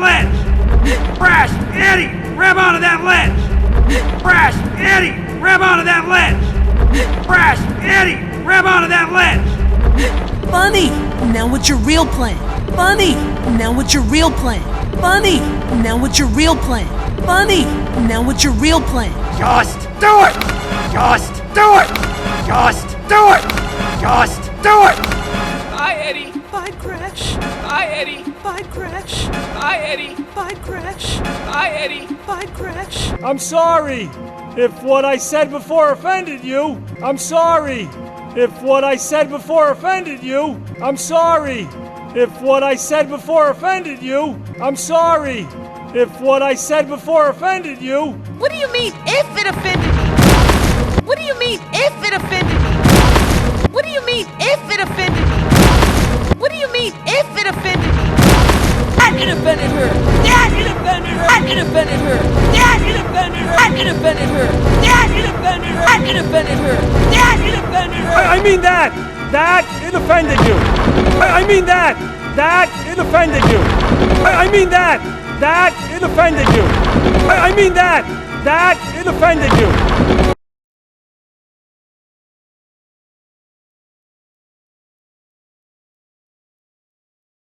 ledge! Crash! Eddie! Grab onto that ledge! Crash! Eddie! Grab onto that ledge! Crash! Eddie! Grab onto that ledge! Bunny, now what's your real plan? Bunny, now what's your real plan? Bunny, now what's your real plan? Bunny, now what's your real plan? Just do it! Just do it! Just do it! Just do it! Bye, Eddie. Bye, Crash. Bye, Eddie. Bye, Crash. Bye, Eddie. Bye, Crash. Bye, Eddie. Bye, Crash. I'm sorry if what I said before offended you. I'm sorry if what I said before offended you. I'm sorry if what I said before offended you. I'm sorry if what I said before offended you. What do you mean if it offended me? What do you mean if it offended me? What do you mean if it offended me? What do you mean if it offended me? It offended her. It offended her. It offended her. It offended her. It offended her. It offended her. It offended her. It offended her. I mean that it offended you. I mean that it offended you. I mean that it offended you. I mean that it offended you.